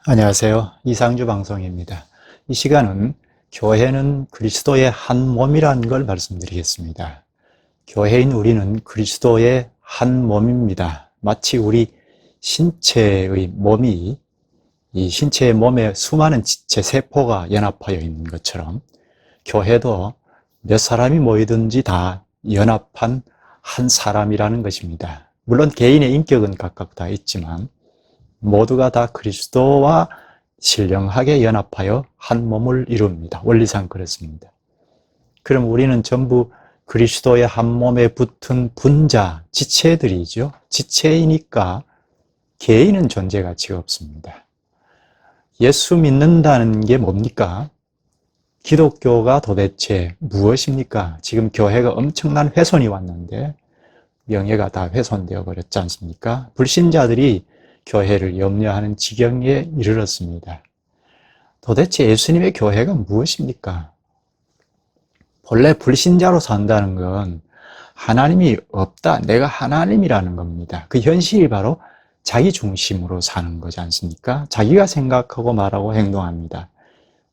안녕하세요. 이상주 방송입니다. 이 시간은 교회는 그리스도의 한 몸이라는 걸 말씀드리겠습니다. 교회인 우리는 그리스도의 한 몸입니다. 마치 우리 신체의 몸이 이 신체의 몸에 수많은 지체 세포가 연합하여 있는 것처럼 교회도 몇 사람이 모이든지 다 연합한 한 사람이라는 것입니다. 물론 개인의 인격은 각각 다 있지만 모두가 다 그리스도와 신령하게 연합하여 한 몸을 이룹니다. 원리상 그렇습니다. 그럼 우리는 전부 그리스도의 한 몸에 붙은 분자, 지체들이죠. 지체이니까 개인은 존재 가치가 없습니다. 예수 믿는다는 게 뭡니까? 기독교가 도대체 무엇입니까? 지금 교회가 엄청난 훼손이 왔는데 명예가 다 훼손되어 버렸지 않습니까? 불신자들이 교회를 염려하는 지경에 이르렀습니다. 도대체 예수님의 교회가 무엇입니까? 본래 불신자로 산다는 건 하나님이 없다, 내가 하나님이라는 겁니다. 그 현실이 바로 자기 중심으로 사는 거지 않습니까? 자기가 생각하고 말하고 행동합니다.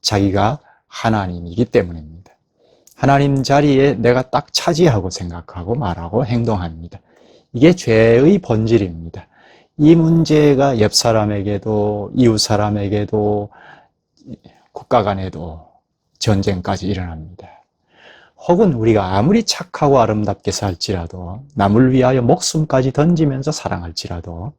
자기가 하나님이기 때문입니다. 하나님 자리에 내가 딱 차지하고 생각하고 말하고 행동합니다. 이게 죄의 본질입니다. 이 문제가 옆 사람에게도 이웃 사람에게도 국가 간에도 전쟁까지 일어납니다. 혹은 우리가 아무리 착하고 아름답게 살지라도 남을 위하여 목숨까지 던지면서 사랑할지라도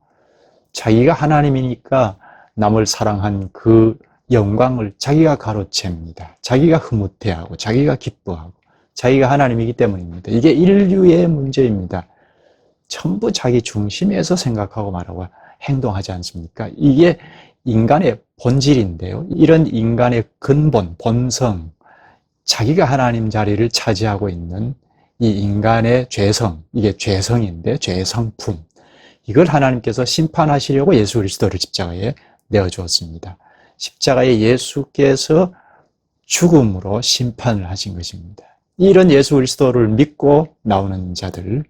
자기가 하나님이니까 남을 사랑한 그 영광을 자기가 가로챕니다. 자기가 흐뭇해하고 자기가 기뻐하고 자기가 하나님이기 때문입니다. 이게 인류의 문제입니다. 전부 자기 중심에서 생각하고 말하고 행동하지 않습니까? 이게 인간의 본질인데요. 이런 인간의 근본, 본성, 자기가 하나님 자리를 차지하고 있는 이 인간의 죄성, 이게 죄성인데 죄성품, 이걸 하나님께서 심판하시려고 예수 그리스도를 십자가에 내어주었습니다. 십자가에 예수께서 죽음으로 심판을 하신 것입니다. 이런 예수 그리스도를 믿고 나오는 자들,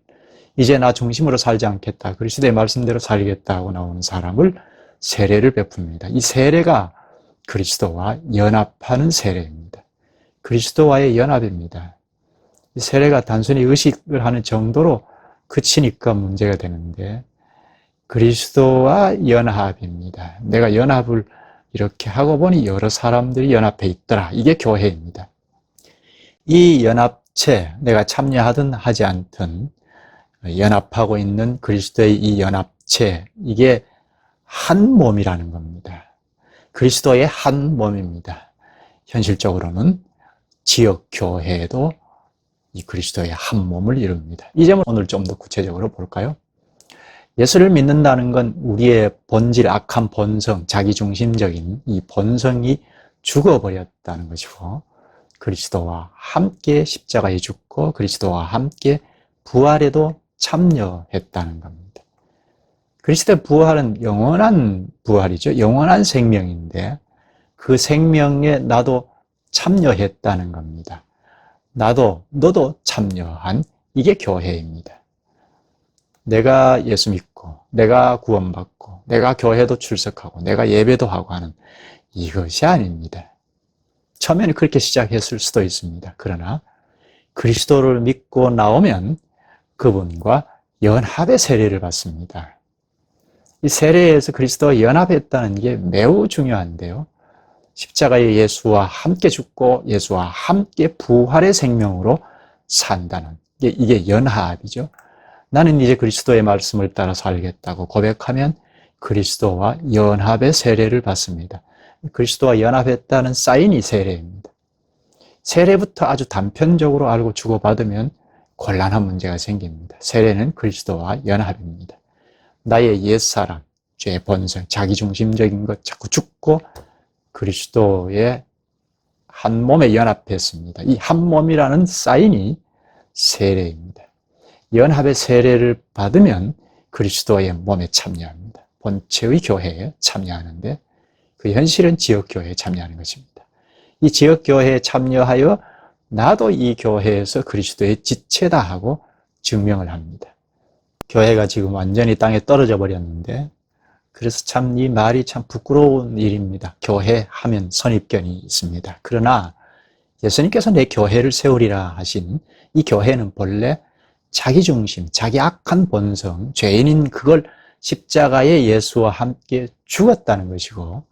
이제 나 중심으로 살지 않겠다, 그리스도의 말씀대로 살겠다 하고 나오는 사람을 세례를 베풉니다. 이 세례가 그리스도와 연합하는 세례입니다. 그리스도와의 연합입니다. 이 세례가 단순히 의식을 하는 정도로 그치니까 문제가 되는데 그리스도와 연합입니다. 내가 연합을 이렇게 하고 보니 여러 사람들이 연합해 있더라. 이게 교회입니다. 이 연합체, 내가 참여하든 하지 않든 연합하고 있는 그리스도의 이 연합체, 이게 한 몸이라는 겁니다. 그리스도의 한 몸입니다. 현실적으로는 지역교회도 이 그리스도의 한 몸을 이룹니다. 이 점을 오늘 좀 더 구체적으로 볼까요? 예수를 믿는다는 건 우리의 본질, 악한 본성, 자기중심적인 이 본성이 죽어버렸다는 것이고 그리스도와 함께 십자가에 죽고 그리스도와 함께 부활에도 참여했다는 겁니다. 그리스도의 부활은 영원한 부활이죠. 영원한 생명인데 그 생명에 나도 참여했다는 겁니다. 너도 참여한, 이게 교회입니다. 내가 예수 믿고 내가 구원받고 내가 교회도 출석하고 내가 예배도 하고 하는 이것이 아닙니다. 처음에는 그렇게 시작했을 수도 있습니다. 그러나 그리스도를 믿고 나오면 그분과 연합의 세례를 받습니다. 이 세례에서 그리스도와 연합했다는 게 매우 중요한데요. 십자가의 예수와 함께 죽고 예수와 함께 부활의 생명으로 산다는 이게 연합이죠. 나는 이제 그리스도의 말씀을 따라 살겠다고 고백하면 그리스도와 연합의 세례를 받습니다. 그리스도와 연합했다는 사인이 세례입니다. 세례부터 아주 단편적으로 알고 주고받으면 곤란한 문제가 생깁니다. 세례는 그리스도와 연합입니다. 나의 옛사람, 죄 본성, 자기중심적인 것 자꾸 죽고 그리스도의 한 몸에 연합했습니다. 이 한 몸이라는 사인이 세례입니다. 연합의 세례를 받으면 그리스도의 몸에 참여합니다. 본체의 교회에 참여하는데 그 현실은 지역교회에 참여하는 것입니다. 이 지역교회에 참여하여 나도 이 교회에서 그리스도의 지체다 하고 증명을 합니다. 교회가 지금 완전히 땅에 떨어져 버렸는데 그래서 참 이 말이 참 부끄러운 일입니다. 교회 하면 선입견이 있습니다. 그러나 예수님께서 내 교회를 세우리라 하신 이 교회는 본래 자기중심, 자기 악한 본성, 죄인인 그걸 십자가에 예수와 함께 죽었다는 것이고,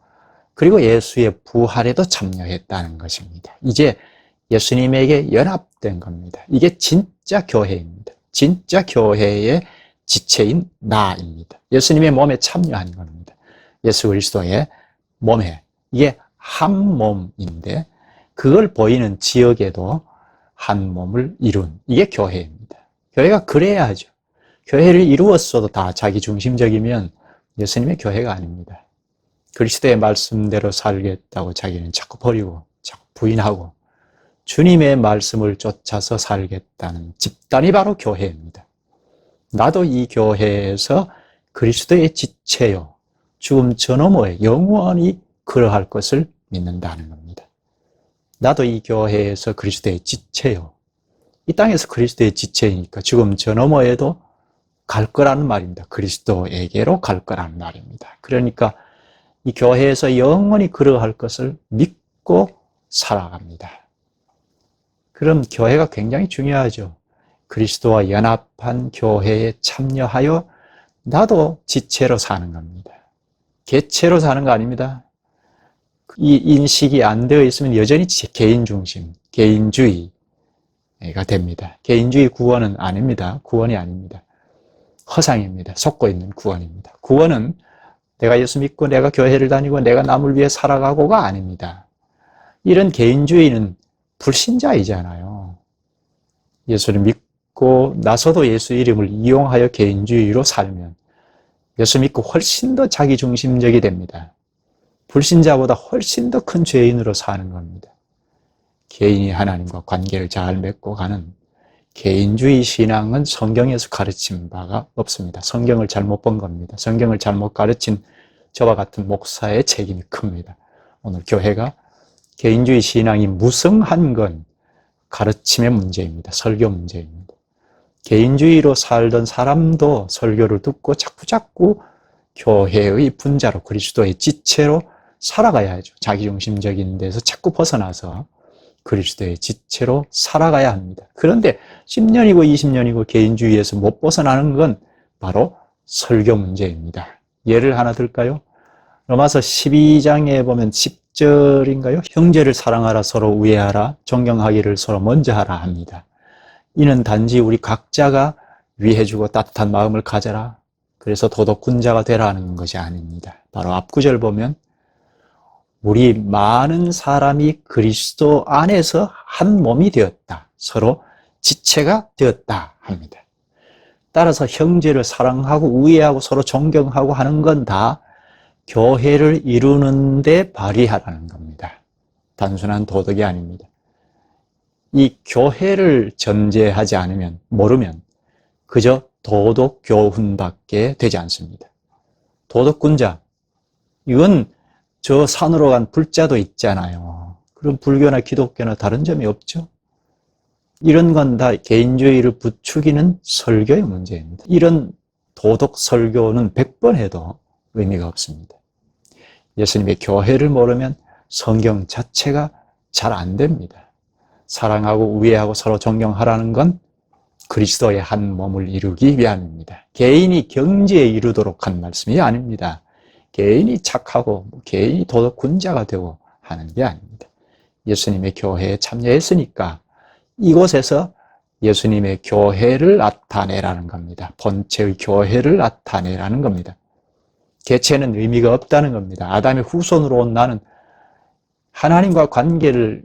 그리고 예수의 부활에도 참여했다는 것입니다. 이제 예수님에게 연합된 겁니다. 이게 진짜 교회입니다. 진짜 교회의 지체인 나입니다. 예수님의 몸에 참여한 겁니다. 예수 그리스도의 몸에. 이게 한 몸인데 그걸 보이는 지역에도 한 몸을 이룬, 이게 교회입니다. 교회가 그래야죠. 교회를 이루었어도 다 자기중심적이면 예수님의 교회가 아닙니다. 그리스도의 말씀대로 살겠다고 자기는 자꾸 버리고 자꾸 부인하고 주님의 말씀을 쫓아서 살겠다는 집단이 바로 교회입니다. 나도 이 교회에서 그리스도의 지체요, 죽음 저 너머에 영원히 그러할 것을 믿는다는 겁니다. 나도 이 교회에서 그리스도의 지체요, 이 땅에서 그리스도의 지체이니까 죽음 저 너머에도 갈 거라는 말입니다. 그리스도에게로 갈 거라는 말입니다. 그러니까 이 교회에서 영원히 그러할 것을 믿고 살아갑니다. 그럼 교회가 굉장히 중요하죠. 그리스도와 연합한 교회에 참여하여 나도 지체로 사는 겁니다. 개체로 사는 거 아닙니다. 이 인식이 안 되어 있으면 여전히 개인 중심, 개인주의가 됩니다. 개인주의 구원은 아닙니다. 구원이 아닙니다. 허상입니다. 속고 있는 구원입니다. 구원은 내가 예수 믿고 내가 교회를 다니고 내가 남을 위해 살아가고가 아닙니다. 이런 개인주의는 불신자이잖아요. 예수를 믿고 나서도 예수 이름을 이용하여 개인주의로 살면 예수 믿고 훨씬 더 자기중심적이 됩니다. 불신자보다 훨씬 더 큰 죄인으로 사는 겁니다. 개인이 하나님과 관계를 잘 맺고 가는 개인주의 신앙은 성경에서 가르친 바가 없습니다. 성경을 잘못 본 겁니다. 성경을 잘못 가르친 저와 같은 목사의 책임이 큽니다. 오늘 교회가 개인주의 신앙이 무성한 건 가르침의 문제입니다. 설교 문제입니다. 개인주의로 살던 사람도 설교를 듣고 자꾸자꾸 교회의 분자로 그리스도의 지체로 살아가야죠. 자기중심적인 데서 자꾸 벗어나서 그리스도의 지체로 살아가야 합니다. 그런데 10년이고 20년이고 개인주의에서 못 벗어나는 건 바로 설교 문제입니다. 예를 하나 들까요? 로마서 12장에 보면 10절인가요? 형제를 사랑하라, 서로 우애하라, 존경하기를 서로 먼저 하라 합니다. 이는 단지 우리 각자가 위해주고 따뜻한 마음을 가져라, 그래서 도덕군자가 되라는 것이 아닙니다. 바로 앞구절 보면 우리 많은 사람이 그리스도 안에서 한 몸이 되었다, 서로 지체가 되었다 합니다. 따라서 형제를 사랑하고 우애하고 서로 존경하고 하는 건 다 교회를 이루는 데 발휘하라는 겁니다. 단순한 도덕이 아닙니다. 이 교회를 전제하지 않으면, 모르면 그저 도덕 교훈밖에 되지 않습니다. 도덕군자, 이건 저 산으로 간 불자도 있잖아요. 그럼 불교나 기독교나 다른 점이 없죠. 이런 건 다 개인주의를 부추기는 설교의 문제입니다. 이런 도덕 설교는 100번 해도 의미가 없습니다. 예수님의 교회를 모르면 성경 자체가 잘 안 됩니다. 사랑하고 우애하고 서로 존경하라는 건 그리스도의 한 몸을 이루기 위함입니다. 개인이 경지에 이르도록 한 말씀이 아닙니다. 개인이 착하고 개인이 도덕군자가 되고 하는 게 아닙니다. 예수님의 교회에 참여했으니까 이곳에서 예수님의 교회를 나타내라는 겁니다. 본체의 교회를 나타내라는 겁니다. 개체는 의미가 없다는 겁니다. 아담의 후손으로 온 나는 하나님과 관계를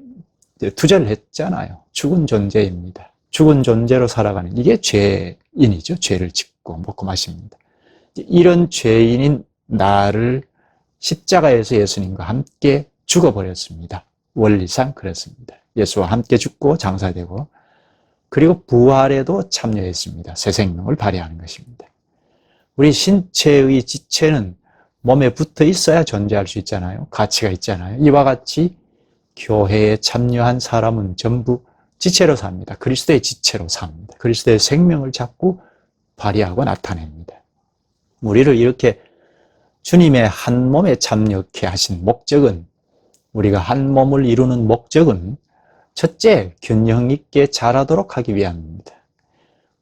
두절했잖아요. 죽은 존재입니다. 죽은 존재로 살아가는, 이게 죄인이죠. 죄를 짓고 먹고 마십니다. 이런 죄인인 나를 십자가에서 예수님과 함께 죽어버렸습니다. 원리상 그렇습니다. 예수와 함께 죽고 장사되고, 그리고 부활에도 참여했습니다. 새 생명을 발휘하는 것입니다. 우리 신체의 지체는 몸에 붙어 있어야 존재할 수 있잖아요. 가치가 있잖아요. 이와 같이 교회에 참여한 사람은 전부 지체로 삽니다. 그리스도의 지체로 삽니다. 그리스도의 생명을 자꾸 발휘하고 나타냅니다. 우리를 이렇게 주님의 한 몸에 참여케 하신 목적은, 우리가 한 몸을 이루는 목적은 첫째, 균형 있게 자라도록 하기 위함입니다.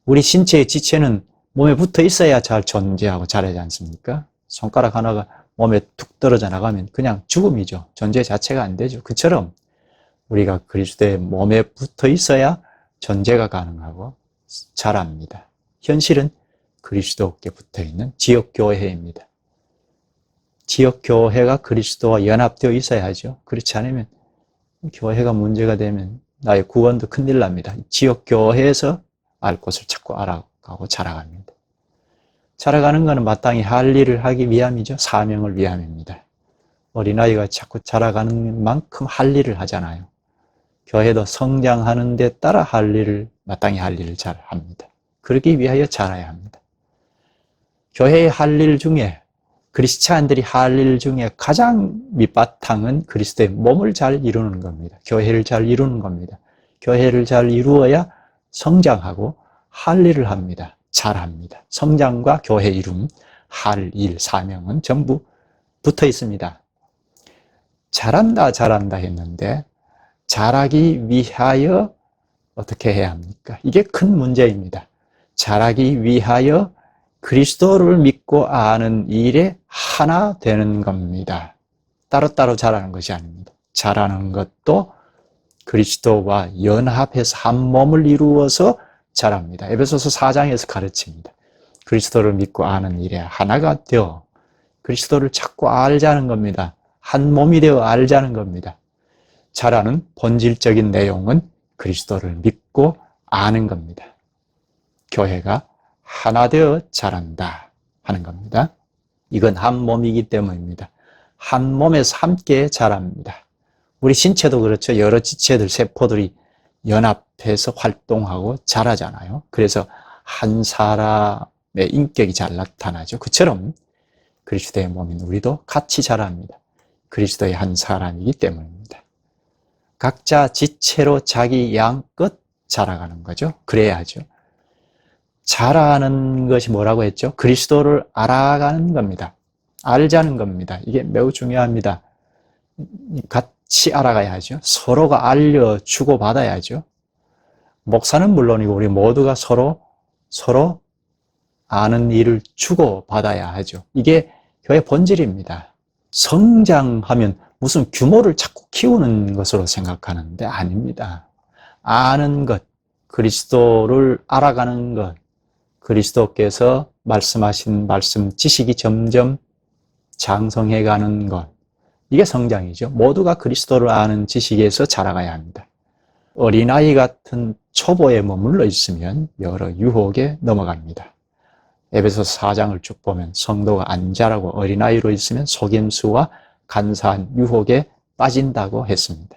우리 신체의 지체는 몸에 붙어 있어야 잘 존재하고 자라지 않습니까? 손가락 하나가 몸에 툭 떨어져 나가면 그냥 죽음이죠. 존재 자체가 안 되죠. 그처럼 우리가 그리스도의 몸에 붙어 있어야 존재가 가능하고 자랍니다. 현실은 그리스도께 붙어 있는 지역교회입니다. 지역교회가 그리스도와 연합되어 있어야 하죠. 그렇지 않으면 교회가 문제가 되면 나의 구원도 큰일 납니다. 지역교회에서 알 곳을 찾고 알아가고 자라갑니다. 자라가는 것은 마땅히 할 일을 하기 위함이죠. 사명을 위함입니다. 어린아이가 자꾸 자라가는 만큼 할 일을 하잖아요. 교회도 성장하는 데 따라 할 일을, 마땅히 할 일을 잘 합니다. 그러기 위하여 자라야 합니다. 교회의 할 일 중에, 그리스찬들이 할 일 중에 가장 밑바탕은 그리스도의 몸을 잘 이루는 겁니다. 교회를 잘 이루는 겁니다. 교회를 잘 이루어야 성장하고 할 일을 합니다. 잘합니다. 성장과 교회 이룸, 할 일, 사명은 전부 붙어 있습니다. 잘한다 했는데 잘하기 위하여 어떻게 해야 합니까? 이게 큰 문제입니다. 잘하기 위하여 그리스도를 믿고 아는 일에 하나 되는 겁니다. 따로따로 잘하는 것이 아닙니다. 잘하는 것도 그리스도와 연합해서 한 몸을 이루어서 잘합니다. 에베소서 4장에서 가르칩니다. 그리스도를 믿고 아는 일에 하나가 되어 그리스도를 찾고 알자는 겁니다. 한 몸이 되어 알자는 겁니다. 잘하는 본질적인 내용은 그리스도를 믿고 아는 겁니다. 교회가 하나 되어 자란다 하는 겁니다. 이건 한 몸이기 때문입니다. 한 몸에서 함께 자랍니다. 우리 신체도 그렇죠. 여러 지체들, 세포들이 연합해서 활동하고 자라잖아요. 그래서 한 사람의 인격이 잘 나타나죠. 그처럼 그리스도의 몸인 우리도 같이 자랍니다. 그리스도의 한 사람이기 때문입니다. 각자 지체로 자기 양껏 자라가는 거죠. 그래야죠. 자라는 것이 뭐라고 했죠? 그리스도를 알아가는 겁니다. 알자는 겁니다. 이게 매우 중요합니다. 같이 알아가야 하죠. 서로가 알려 주고 받아야죠. 목사는 물론이고 우리 모두가 서로 아는 일을 주고 받아야 하죠. 이게 교회 본질입니다. 성장하면 무슨 규모를 자꾸 키우는 것으로 생각하는데 아닙니다. 아는 것, 그리스도를 알아가는 것, 그리스도께서 말씀하신 말씀, 지식이 점점 장성해가는 것, 이게 성장이죠. 모두가 그리스도를 아는 지식에서 자라가야 합니다. 어린아이 같은 초보에 머물러 있으면 여러 유혹에 넘어갑니다. 에베소서 4장을 쭉 보면 성도가 안 자라고 어린아이로 있으면 속임수와 간사한 유혹에 빠진다고 했습니다.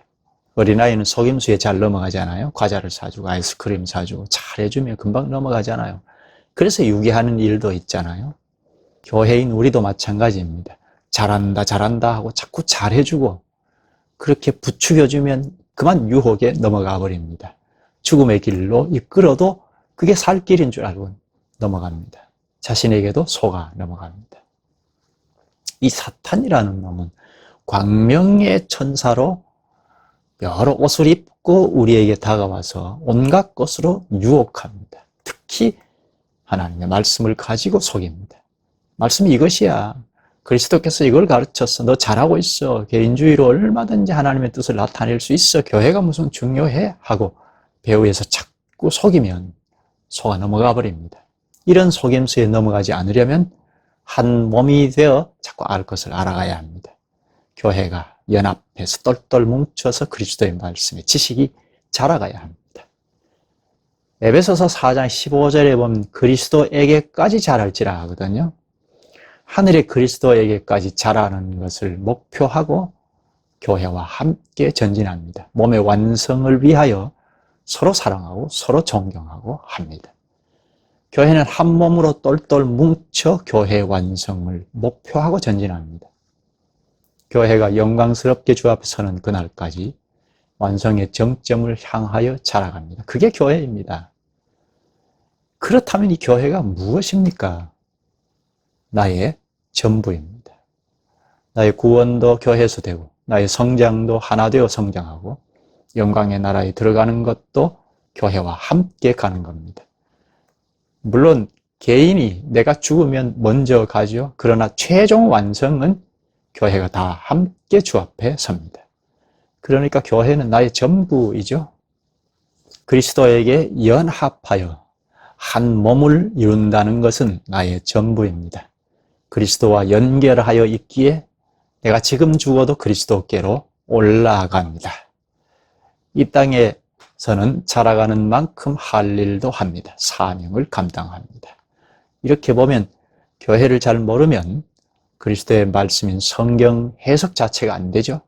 어린아이는 속임수에 잘 넘어가잖아요. 과자를 사주고 아이스크림 사주고 잘해주면 금방 넘어가잖아요. 그래서 유기하는 일도 있잖아요. 교회인 우리도 마찬가지입니다. 잘한다 하고 자꾸 잘해주고 그렇게 부추겨주면 그만 유혹에 넘어가 버립니다. 죽음의 길로 이끌어도 그게 살 길인 줄 알고 넘어갑니다. 자신에게도 속아 넘어갑니다. 이 사탄이라는 놈은 광명의 천사로 여러 옷을 입고 우리에게 다가와서 온갖 것으로 유혹합니다. 특히 하나님의 말씀을 가지고 속입니다. 말씀이 이것이야. 그리스도께서 이걸 가르쳤어. 너 잘하고 있어. 개인주의로 얼마든지 하나님의 뜻을 나타낼 수 있어. 교회가 무슨 중요해? 하고 배후에서 자꾸 속이면 속아 넘어가 버립니다. 이런 속임수에 넘어가지 않으려면 한 몸이 되어 자꾸 알 것을 알아가야 합니다. 교회가 연합해서 똘똘 뭉쳐서 그리스도의 말씀의 지식이 자라가야 합니다. 에베소서 4장 15절에 보면 그리스도에게까지 자랄지라 하거든요. 하늘의 그리스도에게까지 자라는 것을 목표하고 교회와 함께 전진합니다. 몸의 완성을 위하여 서로 사랑하고 서로 존경하고 합니다. 교회는 한 몸으로 똘똘 뭉쳐 교회 완성을 목표하고 전진합니다. 교회가 영광스럽게 주 앞에 서는 그날까지 완성의 정점을 향하여 자라갑니다. 그게 교회입니다. 그렇다면 이 교회가 무엇입니까? 나의 전부입니다. 나의 구원도 교회에서 되고 나의 성장도 하나 되어 성장하고 영광의 나라에 들어가는 것도 교회와 함께 가는 겁니다. 물론 개인이 내가 죽으면 먼저 가죠. 그러나 최종 완성은 교회가 다 함께 주 앞에 섭니다. 그러니까 교회는 나의 전부이죠. 그리스도에게 연합하여 한 몸을 이룬다는 것은 나의 전부입니다. 그리스도와 연결하여 있기에 내가 지금 죽어도 그리스도께로 올라갑니다. 이 땅에서는 자라가는 만큼 할 일도 합니다. 사명을 감당합니다. 이렇게 보면 교회를 잘 모르면 그리스도의 말씀인 성경 해석 자체가 안 되죠.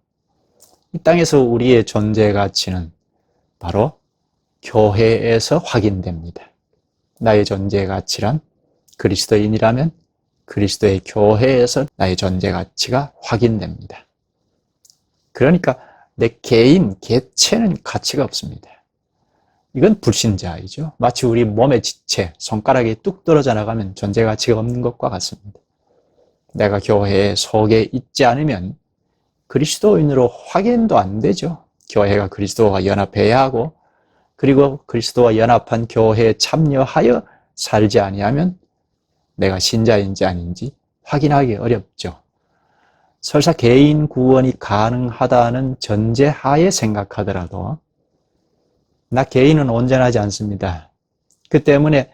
이 땅에서 우리의 존재 가치는 바로 교회에서 확인됩니다. 나의 존재 가치란 그리스도인이라면 그리스도의 교회에서 나의 존재 가치가 확인됩니다. 그러니까 내 개인, 개체는 가치가 없습니다. 이건 불신자이죠. 마치 우리 몸의 지체, 손가락이 뚝 떨어져 나가면 존재 가치가 없는 것과 같습니다. 내가 교회에 속에 있지 않으면 그리스도인으로 확인도 안 되죠. 교회가 그리스도와 연합해야 하고 그리고 그리스도와 연합한 교회에 참여하여 살지 아니하면 내가 신자인지 아닌지 확인하기 어렵죠. 설사 개인 구원이 가능하다는 전제하에 생각하더라도 나 개인은 온전하지 않습니다. 그 때문에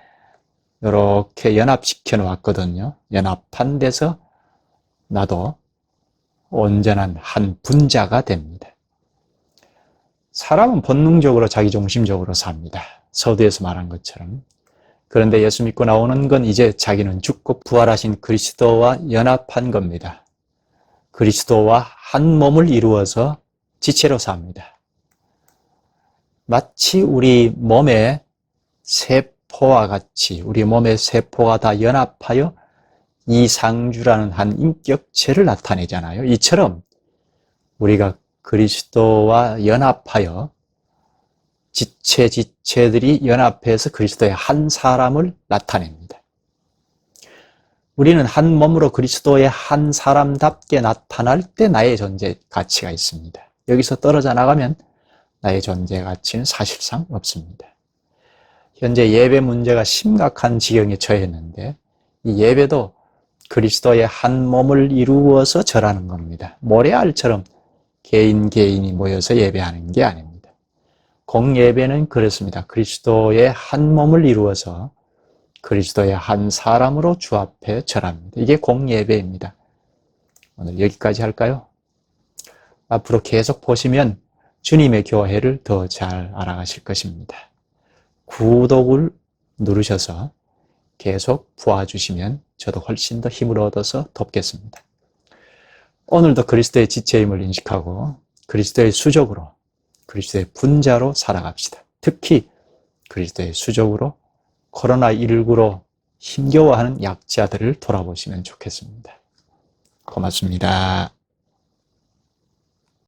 이렇게 연합시켜 놓았거든요. 연합한 데서 나도 온전한 한 분자가 됩니다. 사람은 본능적으로 자기중심적으로 삽니다. 서두에서 말한 것처럼. 그런데 예수 믿고 나오는 건 이제 자기는 죽고 부활하신 그리스도와 연합한 겁니다. 그리스도와 한 몸을 이루어서 지체로 삽니다. 마치 우리 몸의 세포와 같이 우리 몸의 세포가 다 연합하여 이상주라는 한 인격체를 나타내잖아요. 이처럼 우리가 그리스도와 연합하여 지체들이 연합해서 그리스도의 한 사람을 나타냅니다. 우리는 한 몸으로 그리스도의 한 사람답게 나타날 때 나의 존재 가치가 있습니다. 여기서 떨어져 나가면 나의 존재 가치는 사실상 없습니다. 현재 예배 문제가 심각한 지경에 처했는데 이 예배도 그리스도의 한 몸을 이루어서 절하는 겁니다. 모래알처럼 개인이 모여서 예배하는 게 아닙니다. 공예배는 그렇습니다. 그리스도의 한 몸을 이루어서 그리스도의 한 사람으로 주 앞에 절합니다. 이게 공예배입니다. 오늘 여기까지 할까요? 앞으로 계속 보시면 주님의 교회를 더 잘 알아가실 것입니다. 구독을 누르셔서 계속 보아주시면 저도 훨씬 더 힘을 얻어서 돕겠습니다. 오늘도 그리스도의 지체임을 인식하고 그리스도의 수족으로, 그리스도의 분자로 살아갑시다. 특히 그리스도의 수족으로 코로나19로 힘겨워하는 약자들을 돌아보시면 좋겠습니다. 고맙습니다.